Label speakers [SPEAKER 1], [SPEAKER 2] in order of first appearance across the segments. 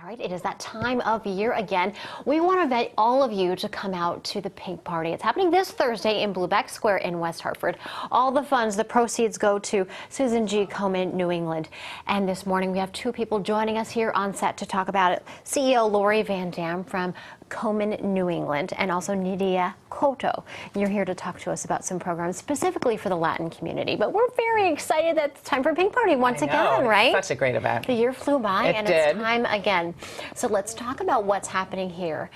[SPEAKER 1] All right, it is that time of year again. We want to invite all of you to come out to the Pink Party. It's happening this Thursday in Blueback Square in West Hartford. All the funds, the proceeds go to Susan G. Komen New England. And this morning we have two people joining us here on set to talk about it. CEO Lori Van Dam from Komen New England and also Nydia Cotto. You're here to talk to us about some programs specifically for the Latin community. But we're very excited that it's time for Pink Party once again, right?
[SPEAKER 2] Such a great event.
[SPEAKER 1] The year flew by and
[SPEAKER 2] did.
[SPEAKER 1] It's time again. So let's talk about what's happening here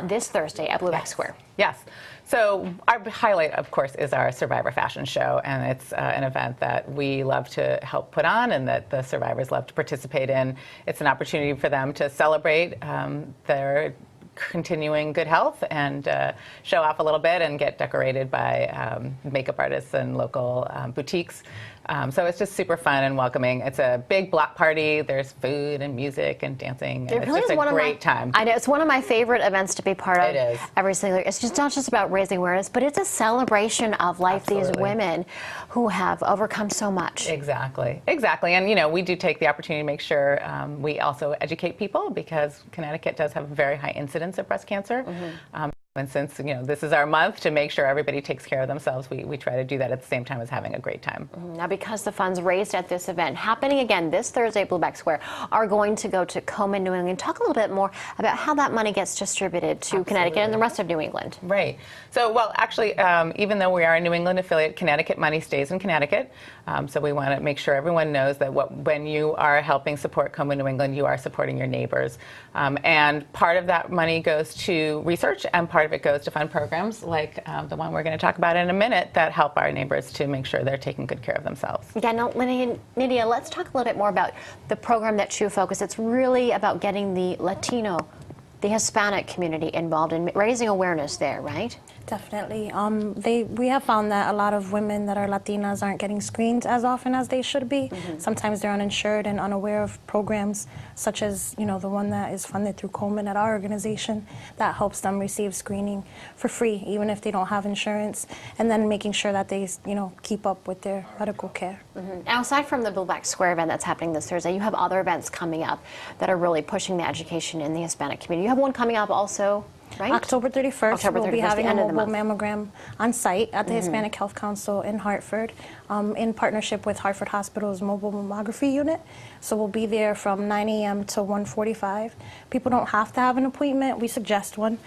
[SPEAKER 1] this Thursday at Blueback Square.
[SPEAKER 2] Yes. So our highlight, of course, is our Survivor Fashion Show, and it's an event that we love to help put on and that the survivors love to participate in. It's an opportunity for them to celebrate their continuing good health and show off a little bit and get decorated by makeup artists and local boutiques. So it's just super fun and welcoming. It's a big block party. There's food and music and dancing.
[SPEAKER 1] It really
[SPEAKER 2] it's just a great time.
[SPEAKER 1] I know, it's one of my favorite events to be part of.
[SPEAKER 2] It is.
[SPEAKER 1] Every single year. It's just not just about raising awareness, but it's a celebration of life.
[SPEAKER 2] Absolutely.
[SPEAKER 1] These women who have overcome so much.
[SPEAKER 2] Exactly. Exactly. And, you know, we do take the opportunity to make sure we also educate people because Connecticut does have a very high incidence of breast cancer. Mm-hmm. And since, you know, this is our month to make sure everybody takes care of themselves, we try to do that at the same time as having a great time.
[SPEAKER 1] Now, because the funds raised at this event, happening again this Thursday at Blueback Square, are going to go to Komen New England. Talk a little bit more about how that money gets distributed to
[SPEAKER 2] Absolutely.
[SPEAKER 1] Connecticut and the rest of New England.
[SPEAKER 2] Right. So, well, actually, even though we are a New England affiliate, Connecticut money stays in Connecticut. So we want to make sure everyone knows that when you are helping support Komen New England, you are supporting your neighbors. And part of that money goes to research, and part of it goes to fund programs like the one we're going to talk about in a minute that help our neighbors to make sure they're taking good care of themselves.
[SPEAKER 1] Yeah, now, Nydia, let's talk a little bit more about the program that you focus. It's really about getting the Latino, the Hispanic community involved in raising awareness there, right?
[SPEAKER 3] Definitely. We have found that a lot of women that are Latinas aren't getting screened as often as they should be. Mm-hmm. Sometimes they're uninsured and unaware of programs such as, you know, the one that is funded through Komen at our organization that helps them receive screening for free, even if they don't have insurance, and then making sure that they, you know, keep up with their medical care.
[SPEAKER 1] Mm-hmm. Now, aside from the Blueback Square event that's happening this Thursday, you have other events coming up that are really pushing the education in the Hispanic community. You have one coming up also, right?
[SPEAKER 3] October 31st, we'll be having a mobile mammogram on site at the
[SPEAKER 1] Mm-hmm.
[SPEAKER 3] Hispanic Health Council in Hartford in partnership with Hartford Hospital's mobile mammography unit. So we'll be there from 9 a.m. to 1:45. People don't have to have an appointment. We suggest one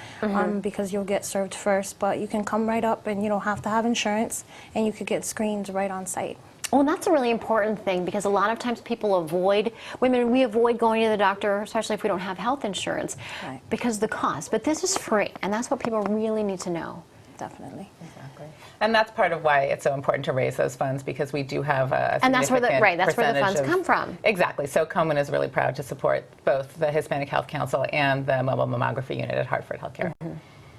[SPEAKER 3] because you'll get served first, but you can come right up and you don't have to have insurance and you could get screened right on site.
[SPEAKER 1] Well, that's a really important thing because a lot of times people avoid, we avoid going to the doctor, especially if we don't have health insurance, right, because of the cost. But this is free, and that's what people really need to know.
[SPEAKER 3] Definitely.
[SPEAKER 2] Exactly. And that's part of why it's so important to raise those funds, because we do have a
[SPEAKER 1] and that's where the funds
[SPEAKER 2] of,
[SPEAKER 1] come from.
[SPEAKER 2] Exactly. So Komen is really proud to support both the Hispanic Health Council and the mobile mammography unit at Hartford Healthcare. Mm-hmm.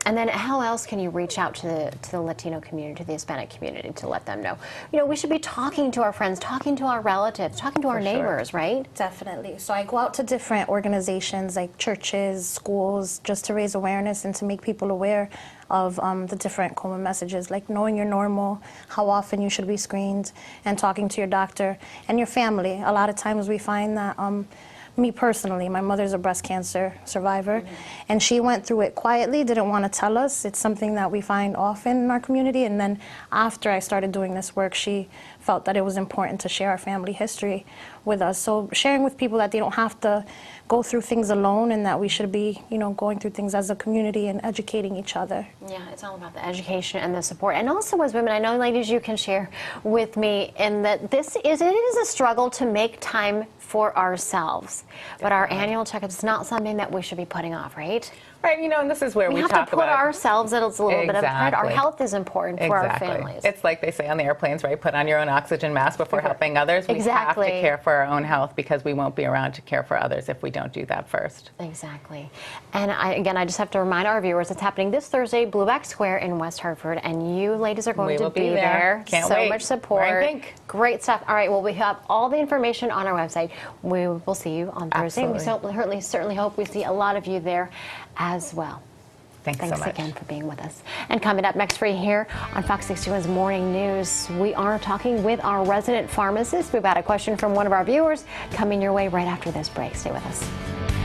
[SPEAKER 1] And then how else can you reach out to the Latino community, to the Hispanic community, to let them know? You know, we should be talking to our friends, talking to our relatives, talking to our neighbors, right?
[SPEAKER 3] Definitely. So I go out to different organizations like churches, schools, just to raise awareness and to make people aware of the different Komen messages, like knowing you're normal, how often you should be screened, and talking to your doctor and your family. A lot of times we find that me personally, my mother's a breast cancer survivor, and she went through it quietly, didn't want to tell us. It's something that we find often in our community, and then after I started doing this work, she felt that it was important to share our family history with us. So sharing with people that they don't have to go through things alone and that we should be, you know, going through things as a community and educating each other.
[SPEAKER 1] Yeah, it's all about the education and the support. And also as women, I know, ladies, you can share with me in that it is a struggle to make time for ourselves. But our annual checkup is not something that we should be putting off, right?
[SPEAKER 2] Right, you know, and this is where we talk about...
[SPEAKER 1] We have to put ourselves at a little bit of pride. Our health is important for our families.
[SPEAKER 2] It's like they say on the airplanes, right? Put on your own oxygen mask before helping others. We have to care for our own health because we won't be around to care for others if we don't do that first.
[SPEAKER 1] Exactly. And I just have to remind our viewers, it's happening this Thursday, Blueback Square in West Hartford, and you ladies are going to be there.
[SPEAKER 2] Can't wait.
[SPEAKER 1] So much support.
[SPEAKER 2] Wearing pink.
[SPEAKER 1] Great stuff. All right, well, we have all the information on our website. We will see you on Thursday.
[SPEAKER 2] Absolutely.
[SPEAKER 1] We certainly hope we see a lot of you there as well.
[SPEAKER 2] Thanks so much.
[SPEAKER 1] Again for being with us. And coming up next for you here on Fox 61's Morning News, we are talking with our resident pharmacist. We've got a question from one of our viewers coming your way right after this break. Stay with us.